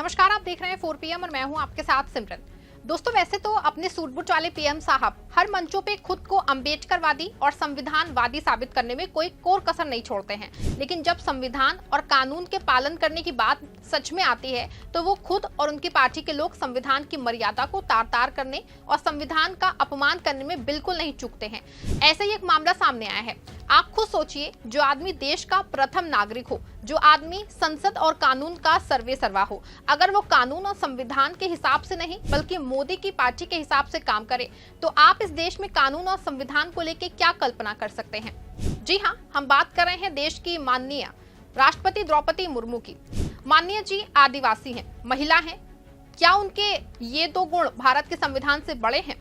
नमस्कार, आप देख रहे हैं 4 PM और मैं हूं आपके साथ सिमरन। दोस्तों, वैसे तो अपने सूट-बूट वाले पीएम साहब हर मंचों पे खुद को अम्बेडकरवादी और संविधानवादी साबित करने में कोई कोर कसर नहीं छोड़ते हैं, लेकिन जब संविधान और कानून के पालन करने की बात सच में आती है तो वो खुद और उनकी पार्टी के लोग संविधान की मर्यादा को तार-तार करने और संविधान का अपमान करने में बिल्कुल नहीं चूकते हैं। ऐसे ही एक मामला सामने आया है। आप खुद सोचिए, जो आदमी देश का प्रथम नागरिक हो, जो आदमी संसद और कानून का सर्वे सर्वा हो, अगर वो कानून और संविधान के हिसाब से नहीं बल्कि मोदी की पार्टी के हिसाब से काम करे, तो आप इस देश में कानून और संविधान को लेकर क्या कल्पना कर सकते हैं? जी हाँ, हम बात कर रहे हैं देश की माननीय राष्ट्रपति द्रौपदी मुर्मू की। माननीय जी आदिवासी हैं, महिला हैं। क्या उनके ये दो गुण भारत के संविधान से बड़े हैं?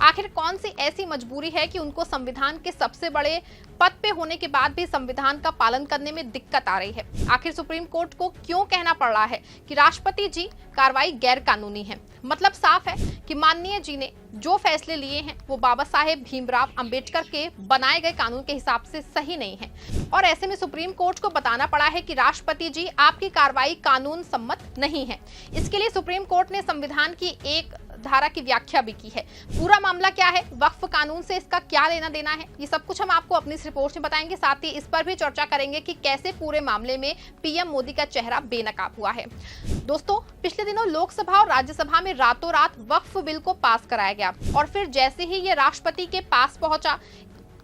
आखिर कौन सी ऐसी मजबूरी है कि उनको संविधान के सबसे बड़े पद पे होने के बाद भी संविधान का पालन करने में दिक्कत आ रही है? आखिर सुप्रीम कोर्ट को क्यों कहना पड़ रहा है कि राष्ट्रपति जी कार्रवाई गैर कानूनी है? मतलब साफ है कि माननीय जी ने जो फैसले लिए हैं वो बाबा साहेब भीमराव अंबेडकर के बनाए गए कानून के हिसाब से सही नहीं है, और ऐसे में सुप्रीम कोर्ट को बताना पड़ा है कि राष्ट्रपति जी आपकी कार्रवाई कानून सम्मत नहीं है। इसके लिए सुप्रीम कोर्ट ने संविधान की एक धारा की व्याख्या भी की है। पूरा मामला क्या है, वक्फ कानून से इसका क्या लेना देना है, ये सब कुछ हम आपको अपनी इस रिपोर्ट में बताएंगे। साथ ही इस पर भी चर्चा करेंगे कि कैसे पूरे मामले में पीएम मोदी का चेहरा बेनकाब हुआ है। दोस्तों, पिछले दिनों लोकसभा और राज्यसभा में रातों रात वक्फ बिल को पास कराया गया और फिर जैसे ही ये राष्ट्रपति के पास पहुंचा,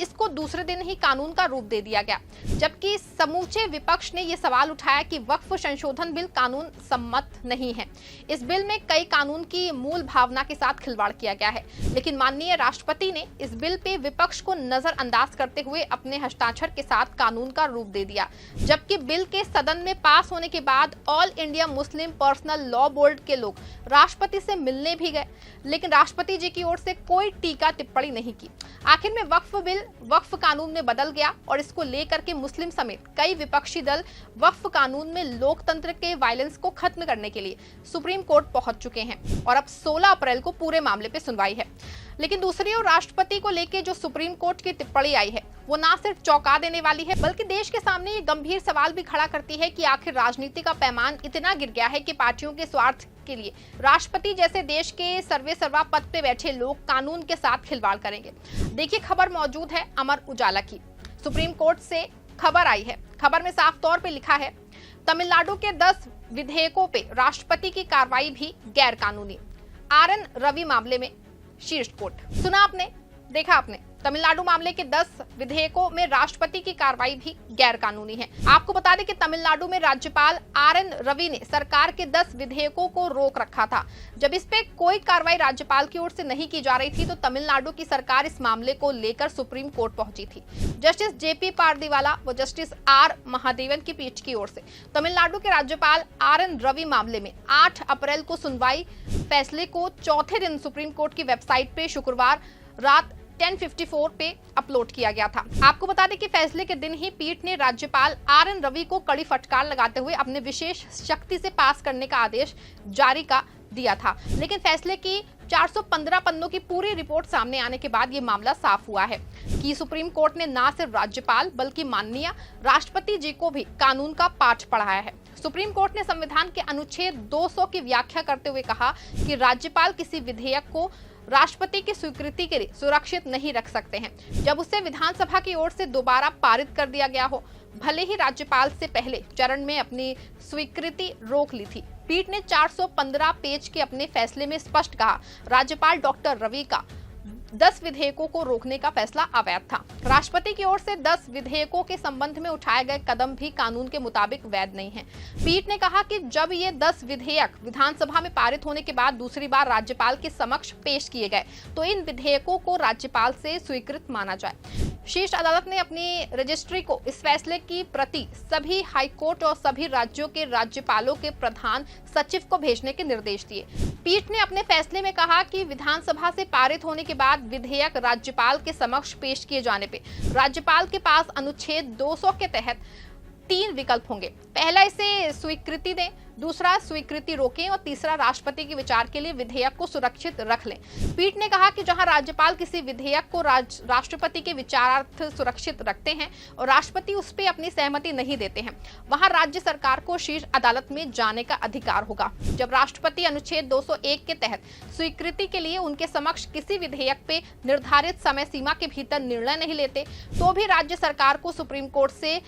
इसको दूसरे दिन ही कानून का रूप दे दिया गया, जबकि समूचे विपक्ष ने यह सवाल उठाया कि वक्फ संशोधन बिल कानून सम्मत नहीं है। इस बिल में कई कानून की मूल भावना के साथ खिलवाड़ किया गया है, लेकिन माननीय राष्ट्रपति ने इस बिल पे विपक्ष को नजरअंदाज करते हुए अपने हस्ताक्षर के साथ कानून का रूप दे दिया। जबकि बिल के सदन में पास होने के बाद all India Muslim personal law board के लोग राष्ट्रपति से मिलने भी गए, लेकिन राष्ट्रपति जी की ओर से कोई टीका टिप्पणी नहीं की। आखिर में वक्फ बिल वक्फ कानून में बदल गया और इसको लेकर के मुस्लिम समेत कई विपक्षी दल वक्फ कानून में लोकतंत्र के वायलेंस को खत्म करने के लिए सुप्रीम कोर्ट पहुंच चुके हैं और अब 16 अप्रैल को पूरे मामले पे सुनवाई है। लेकिन दूसरी ओर राष्ट्रपति को लेकर जो सुप्रीम कोर्ट की टिप्पणी आई है वो ना सिर्फ चौंका देने वाली है, बल्कि देश के सामने ये गंभीर सवाल भी खड़ा करती है कि आखिर राजनीति का पैमान इतना गिर गया है कि पार्टियों के स्वार्थ के लिए राष्ट्रपति जैसे देश के सर्वे सर्वा पद पे बैठे लोग कानून के साथ खिलवाड़ करेंगे। देखिए, खबर मौजूद है अमर उजाला की। सुप्रीम कोर्ट से खबर आई है। खबर में साफ तौर पे लिखा है, तमिलनाडु के 10 विधेयकों पे राष्ट्रपति की कार्रवाई भी गैर कानूनी। RN रवि मामले में शीर्ष कोर्ट। सुना आपने, देखा आपने, तमिलनाडु मामले के 10 विधेयकों में राष्ट्रपति की कार्रवाई भी गैर कानूनी है। आपको बता दें कि तमिलनाडु में राज्यपाल RN रवि ने सरकार के 10 विधेयकों को रोक रखा था। जब इस पे कोई कार्रवाई राज्यपाल की ओर से नहीं की जा रही थी तो तमिलनाडु की सरकार इस मामले को लेकर सुप्रीम कोर्ट पहुंची थी। जस्टिस JP पारदीवाला व जस्टिस R महादेवन की पीठ की ओर से तमिलनाडु के राज्यपाल RN रवि मामले में 8 अप्रैल को सुनवाई। फैसले को चौथे दिन सुप्रीम कोर्ट की वेबसाइट पे शुक्रवार रात 10:54 पे अपलोड किया गया था। आपको बता दें कि फैसले के दिन ही पीठ ने राज्यपाल RN रवि को कड़ी फटकार लगाते हुए अपने विशेष शक्ति से पास करने का आदेश जारी कर दिया था। लेकिन फैसले की 415 पन्नों की पूरी रिपोर्ट सामने आने के बाद ये मामला साफ हुआ है कि सुप्रीम कोर्ट ने न सिर्फ राज्यपाल बल्कि माननीय राष्ट्रपति जी को भी कानून का पाठ पढ़ाया है। सुप्रीम कोर्ट ने संविधान के अनुच्छेद 200 की व्याख्या करते हुए कहा कि राज्यपाल किसी विधेयक को राष्ट्रपति की स्वीकृति के लिए सुरक्षित नहीं रख सकते हैं जब उसे विधानसभा की ओर से दोबारा पारित कर दिया गया हो, भले ही राज्यपाल से पहले चरण में अपनी स्वीकृति रोक ली थी। पीठ ने 415 पेज के अपने फैसले में स्पष्ट कहा, राज्यपाल डॉक्टर रवि का 10 विधेयकों को रोकने का फैसला अवैध था। राष्ट्रपति की ओर से 10 विधेयकों के संबंध में उठाए गए कदम भी कानून के मुताबिक वैध नहीं है। पीठ ने कहा कि जब ये 10 विधेयक विधानसभा में पारित होने के बाद दूसरी बार राज्यपाल के समक्ष पेश किए गए तो इन विधेयकों को राज्यपाल से स्वीकृत माना जाए। शीर्ष अदालत ने अपनी रजिस्ट्री को इस फैसले की प्रति सभी हाईकोर्ट और सभी राज्यों के राज्यपालों के प्रधान सचिव को भेजने के निर्देश दिए। पीठ ने अपने फैसले में कहा कि विधानसभा से पारित होने के बाद विधेयक राज्यपाल के समक्ष पेश किए जाने पे राज्यपाल के पास अनुच्छेद 200 के तहत 3 विकल्प होंगे। पहला, इसे स्वीकृति दें, दूसरा स्वीकृति रोकें और तीसरा राष्ट्रपति के विचार के लिए विधेयक को सुरक्षित रख लें। पीठ ने कहा कि जहां राज्यपाल किसी विधेयक को राष्ट्रपति के विचारार्थ सुरक्षित रखते हैं और राष्ट्रपति उस पर अपनी सहमति नहीं देते हैं, वहां राज्य सरकार को शीर्ष अदालत में जाने का अधिकार होगा। जब राष्ट्रपति अनुच्छेद 201 के तहत स्वीकृति के लिए उनके समक्ष किसी विधेयक पे निर्धारित समय सीमा के भीतर निर्णय नहीं लेते, तो भी राज्य सरकार को सुप्रीम कोर्ट से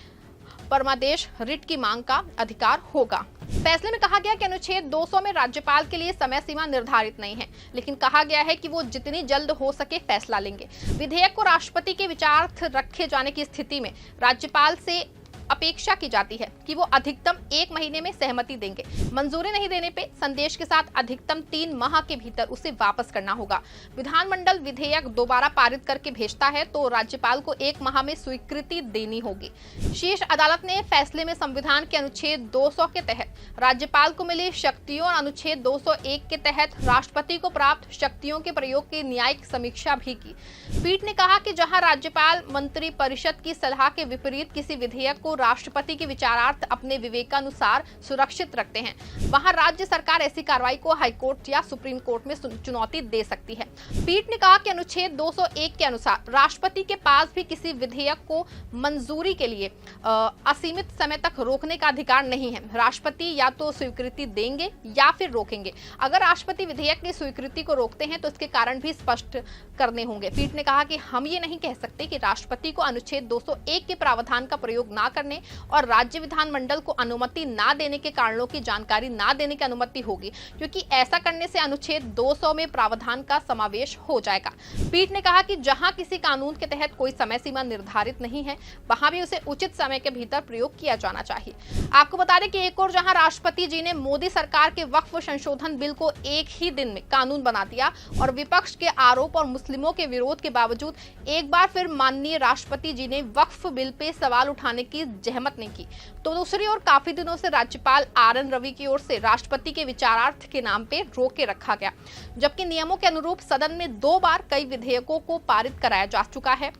परमादेश रिट की मांग का अधिकार होगा। फैसले में कहा गया कि अनुच्छेद 200 में राज्यपाल के लिए समय सीमा निर्धारित नहीं है, लेकिन कहा गया है कि वो जितनी जल्द हो सके फैसला लेंगे। विधेयक को राष्ट्रपति के विचारार्थ रखे जाने की स्थिति में राज्यपाल से अपेक्षा की जाती है कि वो अधिकतम 1 महीने में सहमति देंगे। मंजूरी नहीं देने पे संदेश के साथ अधिकतम 3 माह के भीतर उसे वापस करना होगा। विधानमंडल विधेयक दोबारा पारित करके भेजता है तो राज्यपाल को 1 माह में स्वीकृति देनी होगी। शीर्ष अदालत ने फैसले में संविधान के अनुच्छेद 200 के तहत राज्यपाल को मिली शक्तियों और अनुच्छेद 201 के तहत राष्ट्रपति को प्राप्त शक्तियों के प्रयोग की न्यायिक समीक्षा भी की। पीठ ने कहा कि जहां राज्यपाल मंत्रिपरिषद की सलाह के विपरीत किसी विधेयक को राष्ट्रपति के विचारार्थ अपने विवेकानुसार सुरक्षित रखते हैं, वहां राज्य सरकार ऐसी कार्रवाई को हाईकोर्ट या सुप्रीम कोर्ट में चुनौती दे सकती है। पीठ ने कहा कि अनुच्छेद 201 के अनुसार राष्ट्रपति के पास भी किसी विधेयक को मंजूरी के लिए असीमित समय तक रोकने का अधिकार नहीं है। राष्ट्रपति या तो स्वीकृति देंगे या फिर रोकेंगे। अगर राष्ट्रपति विधेयक की स्वीकृति को रोकते हैं तो इसके कारण भी स्पष्ट करने होंगे। पीठ ने कहा कि हम ये नहीं कह सकते कि राष्ट्रपति को अनुच्छेद 201 के प्रावधान का प्रयोग न करने और राज्य विधानमंडल को अनुमति ना देने के कारणों की जानकारी ना देने की अनुमति होगी, क्योंकि ऐसा करने से अनुच्छेद 200 में प्रावधान का समावेश हो जाएगा। पीठ ने कहा कि जहां किसी कानून के तहत कोई समय सीमा निर्धारित नहीं है, वहां भी उसे उचित समय के भीतर प्रयोग किया जाना चाहिए। आपको बता दें कि एक और जहां राष्ट्रपति जी ने मोदी सरकार के वक्फ संशोधन बिल को एक ही दिन में कानून बना दिया और विपक्ष के आरोप और मुस्लिमों के विरोध के बावजूद एक बार फिर माननीय राष्ट्रपति जी ने वक्फ बिल पे सवाल उठाने की जहमत नहीं की, तो दूसरी ओर काफी दिनों से राज्यपाल RN रवि की ओर से राष्ट्रपति के विचारार्थ के नाम पे रोके रखा गया, जबकि नियमों के अनुरूप सदन में 2 बार कई विधेयकों को पारित कराया जा चुका है।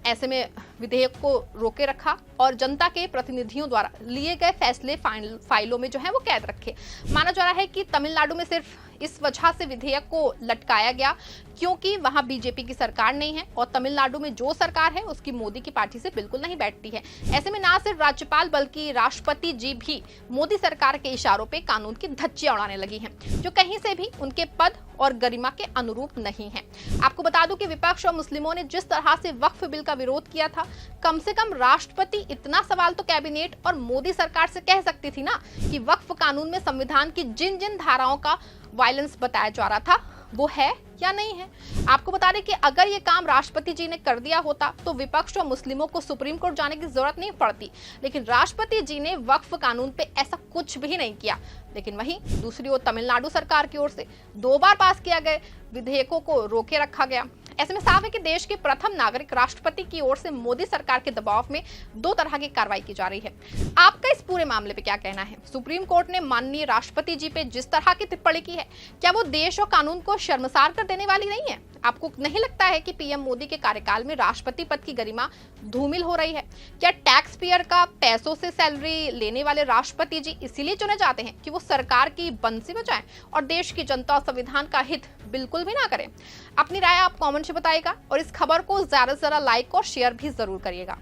ऐसे में विधेयक को रोके रखा और जनता के प्रतिनिधियों द्वारा लिए गए फैसले फाइलों में जो है वो कैद रखे। माना जा रहा है कि तमिलनाडु में सिर्फ इस वजह से विधेयक को लटकाया गया क्योंकि वहां बीजेपी की सरकार नहीं है और तमिलनाडु में जो सरकार है उसकी मोदी की पार्टी से बिल्कुल नहीं बैठती है। ऐसे में ना सिर्फ राज्यपाल बल्कि राष्ट्रपति जी भी मोदी सरकार के इशारों पे कानून की धज्जियां उड़ाने लगी हैं, जो कहीं से भी उनके पद और गरिमा के अनुरूप नहीं है। आपको बता दूं कि विपक्ष और मुस्लिमों ने जिस तरह से वक्फ बिल का विरोध किया था, कम से कम राष्ट्रपति इतना सवाल तो कैबिनेट और मोदी सरकार से कह सकती थी ना कि वक्फ कानून में संविधान की जिन जिन धाराओं का वायलेंस बताया जा रहा था वो है या नहीं है। आपको बता दें कि अगर ये काम राष्ट्रपति जी ने कर दिया होता तो विपक्ष और मुस्लिमों को सुप्रीम कोर्ट जाने की जरूरत नहीं पड़ती, लेकिन राष्ट्रपति जी ने वक्फ कानून पे ऐसा कुछ भी नहीं किया। लेकिन वहीं दूसरी ओर तमिलनाडु सरकार की ओर से 2 बार पास किया गए विधेयकों को रोके रखा गया। ऐसे में साफ है कि देश के प्रथम नागरिक राष्ट्रपति की ओर से मोदी सरकार के दबाव में 2 तरह की कार्रवाई की जा रही है। आपका इस पूरे मामले पे क्या कहना है? सुप्रीम कोर्ट ने माननीय राष्ट्रपति जी पे जिस तरह की टिप्पणी की है, क्या वो देश और कानून को शर्मसार कर देने वाली नहीं है? आपको नहीं लगता है कि पीएम मोदी के कार्यकाल में राष्ट्रपति पद की गरिमा धूमिल हो रही है? क्या टैक्स पेयर का पैसों से सैलरी लेने वाले राष्ट्रपति जी इसीलिए चुने जाते हैं कि वो सरकार की बंसी बजाएं और देश की जनता और संविधान का हित बिल्कुल भी ना करें? अपनी राय आप कमेंट में बताइएगा और इस खबर को ज्यादा से ज्यादा लाइक और शेयर भी जरूर करिएगा।